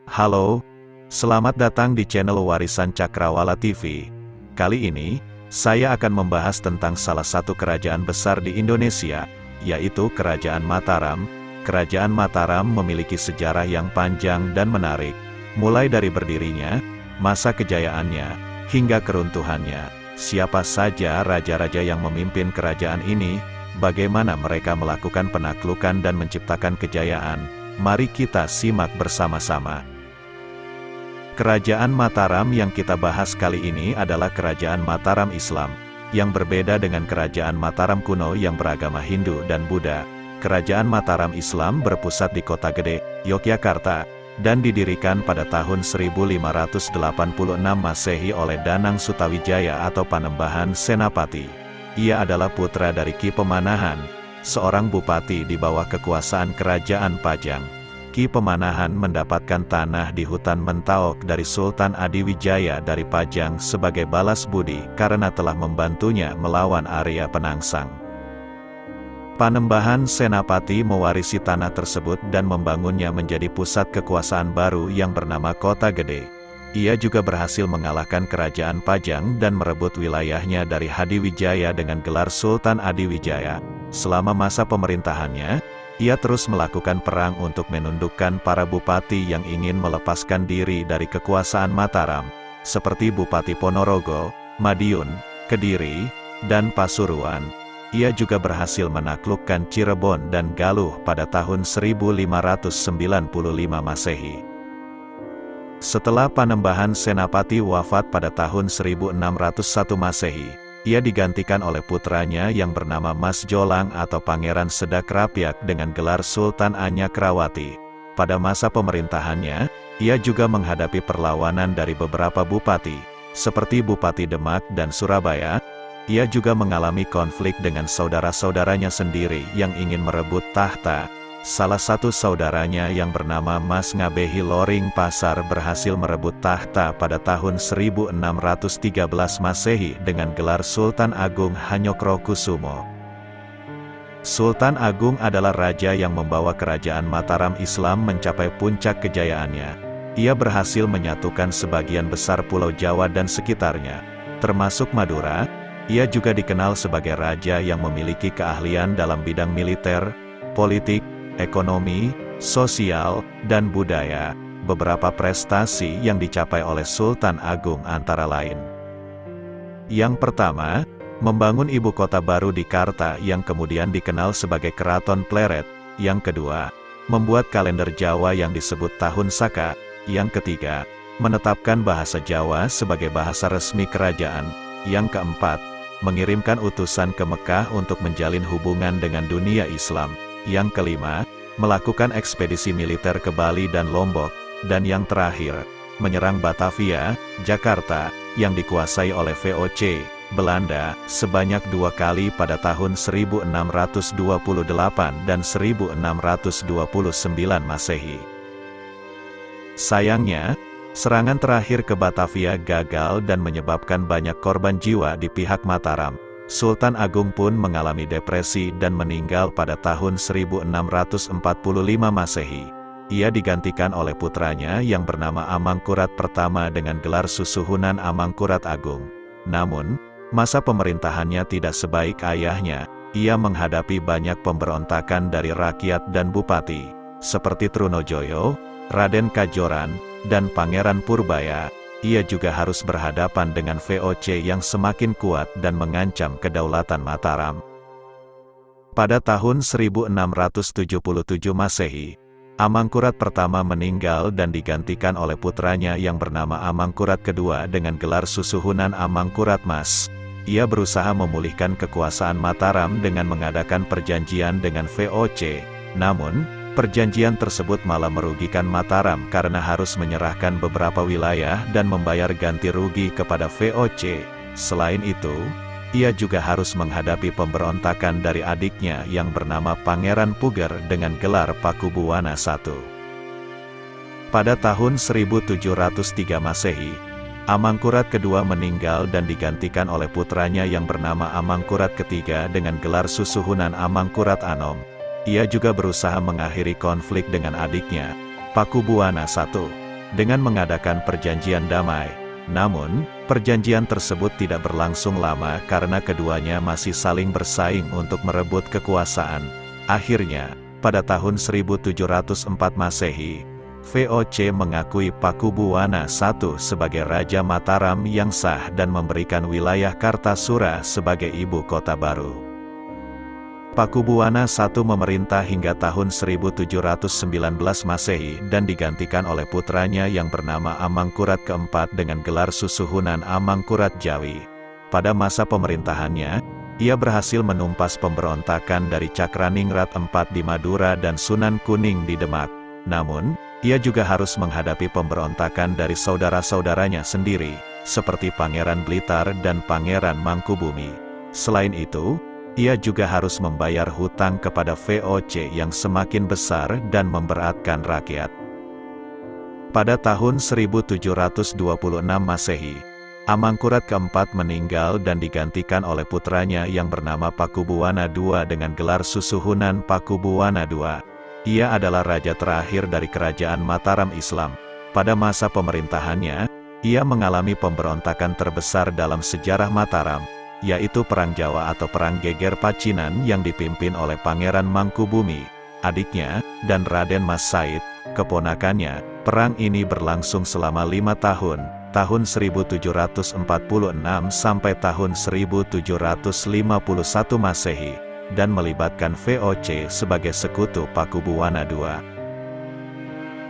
Halo, selamat datang di channel Warisan Cakrawala TV. Kali ini, saya akan membahas tentang salah satu kerajaan besar di Indonesia, yaitu Kerajaan Mataram. Kerajaan Mataram memiliki sejarah yang panjang dan menarik, mulai dari berdirinya, masa kejayaannya, hingga keruntuhannya. Siapa saja raja-raja yang memimpin kerajaan ini, bagaimana mereka melakukan penaklukan dan menciptakan kejayaan. Mari kita simak bersama-sama. Kerajaan Mataram yang kita bahas kali ini adalah Kerajaan Mataram Islam, yang berbeda dengan Kerajaan Mataram kuno yang beragama Hindu dan Buddha. Kerajaan Mataram Islam berpusat di Kota Gede, Yogyakarta, dan didirikan pada tahun 1586 Masehi oleh Danang Sutawijaya atau Panembahan Senapati. Ia adalah putra dari Ki Pemanahan, seorang bupati di bawah kekuasaan Kerajaan Pajang. Ki Pemanahan mendapatkan tanah di hutan Mentaok dari Sultan Adiwijaya dari Pajang sebagai balas budi karena telah membantunya melawan Arya Penangsang. Panembahan Senapati mewarisi tanah tersebut dan membangunnya menjadi pusat kekuasaan baru yang bernama Kota Gede. Ia juga berhasil mengalahkan Kerajaan Pajang dan merebut wilayahnya dari Hadiwijaya dengan gelar Sultan Adiwijaya. Selama masa pemerintahannya, ia terus melakukan perang untuk menundukkan para bupati yang ingin melepaskan diri dari kekuasaan Mataram, seperti Bupati Ponorogo, Madiun, Kediri, dan Pasuruan. Ia juga berhasil menaklukkan Cirebon dan Galuh pada tahun 1595 Masehi. Setelah Panembahan Senapati wafat pada tahun 1601 Masehi, ia digantikan oleh putranya yang bernama Mas Jolang atau Pangeran Sedak Rapyak dengan gelar Sultan Anyakrawati. Pada masa pemerintahannya, ia juga menghadapi perlawanan dari beberapa bupati, seperti Bupati Demak dan Surabaya. Ia juga mengalami konflik dengan saudara-saudaranya sendiri yang ingin merebut tahta. Salah satu saudaranya yang bernama Mas Ngabehi Loring Pasar berhasil merebut tahta pada tahun 1613 Masehi dengan gelar Sultan Agung Hanyokrokusumo. Sultan Agung adalah raja yang membawa kerajaan Mataram Islam mencapai puncak kejayaannya. Ia berhasil menyatukan sebagian besar Pulau Jawa dan sekitarnya, termasuk Madura. Ia juga dikenal sebagai raja yang memiliki keahlian dalam bidang militer, politik, ekonomi, sosial, dan budaya. Beberapa prestasi yang dicapai oleh Sultan Agung antara lain. Yang pertama, membangun ibu kota baru di Karta yang kemudian dikenal sebagai Keraton Pleret. Yang kedua, membuat kalender Jawa yang disebut Tahun Saka. Yang ketiga, menetapkan bahasa Jawa sebagai bahasa resmi kerajaan. Yang keempat, mengirimkan utusan ke Mekah untuk menjalin hubungan dengan dunia Islam. Yang kelima, melakukan ekspedisi militer ke Bali dan Lombok. Dan yang terakhir, menyerang Batavia, Jakarta, yang dikuasai oleh VOC, Belanda, sebanyak 2 kali pada tahun 1628 dan 1629 Masehi. Sayangnya, serangan terakhir ke Batavia gagal dan menyebabkan banyak korban jiwa di pihak Mataram. Sultan Agung pun mengalami depresi dan meninggal pada tahun 1645 Masehi. Ia digantikan oleh putranya yang bernama Amangkurat I dengan gelar Susuhunan Amangkurat Agung. Namun, masa pemerintahannya tidak sebaik ayahnya. Ia menghadapi banyak pemberontakan dari rakyat dan bupati, seperti Trunojoyo, Raden Kajoran, dan Pangeran Purbaya. Ia juga harus berhadapan dengan VOC yang semakin kuat dan mengancam kedaulatan Mataram. Pada tahun 1677 Masehi, Amangkurat I meninggal dan digantikan oleh putranya yang bernama Amangkurat II dengan gelar Susuhunan Amangkurat Mas. Ia berusaha memulihkan kekuasaan Mataram dengan mengadakan perjanjian dengan VOC. Namun, perjanjian tersebut malah merugikan Mataram karena harus menyerahkan beberapa wilayah dan membayar ganti rugi kepada VOC. Selain itu, ia juga harus menghadapi pemberontakan dari adiknya yang bernama Pangeran Puger dengan gelar Pakubuwana I. Pada tahun 1703 Masehi, Amangkurat II meninggal dan digantikan oleh putranya yang bernama Amangkurat III dengan gelar Susuhunan Amangkurat Anom. Ia juga berusaha mengakhiri konflik dengan adiknya, Pakubuwana I. dengan mengadakan perjanjian damai. Namun, perjanjian tersebut tidak berlangsung lama karena keduanya masih saling bersaing untuk merebut kekuasaan. Akhirnya, pada tahun 1704 Masehi, VOC mengakui Pakubuwana I sebagai Raja Mataram yang sah dan memberikan wilayah Kartasura sebagai ibu kota baru. Pakubuwana I memerintah hingga tahun 1719 Masehi dan digantikan oleh putranya yang bernama Amangkurat keempat dengan gelar Susuhunan Amangkurat Jawi. Pada masa pemerintahannya, ia berhasil menumpas pemberontakan dari Cakraningrat IV di Madura dan Sunan Kuning di Demak. Namun, ia juga harus menghadapi pemberontakan dari saudara-saudaranya sendiri, seperti Pangeran Blitar dan Pangeran Mangkubumi. Selain itu, ia juga harus membayar hutang kepada VOC yang semakin besar dan memberatkan rakyat. Pada tahun 1726 Masehi, Amangkurat keempat meninggal dan digantikan oleh putranya yang bernama Pakubuwana II dengan gelar Susuhunan Pakubuwana II. Ia adalah raja terakhir dari kerajaan Mataram Islam. Pada masa pemerintahannya, ia mengalami pemberontakan terbesar dalam sejarah Mataram, yaitu Perang Jawa atau Perang Geger Pacinan yang dipimpin oleh Pangeran Mangkubumi, adiknya, dan Raden Mas Said, keponakannya. Perang ini berlangsung selama 5 tahun, tahun 1746 sampai tahun 1751 Masehi, dan melibatkan VOC sebagai sekutu Pakubuwana II.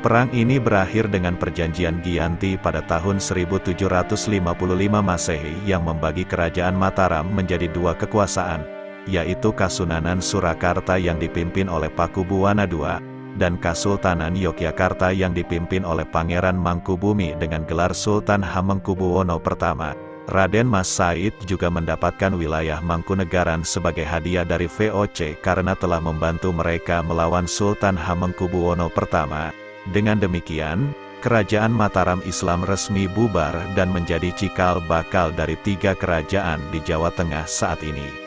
Perang ini berakhir dengan perjanjian Giyanti pada tahun 1755 Masehi yang membagi kerajaan Mataram menjadi 2 kekuasaan, yaitu Kasunanan Surakarta yang dipimpin oleh Pakubuwana II, dan Kasultanan Yogyakarta yang dipimpin oleh Pangeran Mangkubumi dengan gelar Sultan Hamengkubuwono I. Raden Mas Said juga mendapatkan wilayah Mangkunegaran sebagai hadiah dari VOC karena telah membantu mereka melawan Sultan Hamengkubuwono I. Dengan demikian, kerajaan Mataram Islam resmi bubar dan menjadi cikal bakal dari 3 kerajaan di Jawa Tengah saat ini.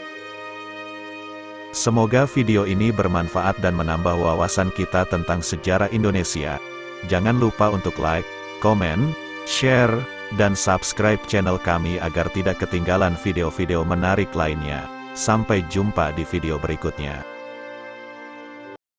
Semoga video ini bermanfaat dan menambah wawasan kita tentang sejarah Indonesia. Jangan lupa untuk like, komen, share, dan subscribe channel kami agar tidak ketinggalan video-video menarik lainnya. Sampai jumpa di video berikutnya.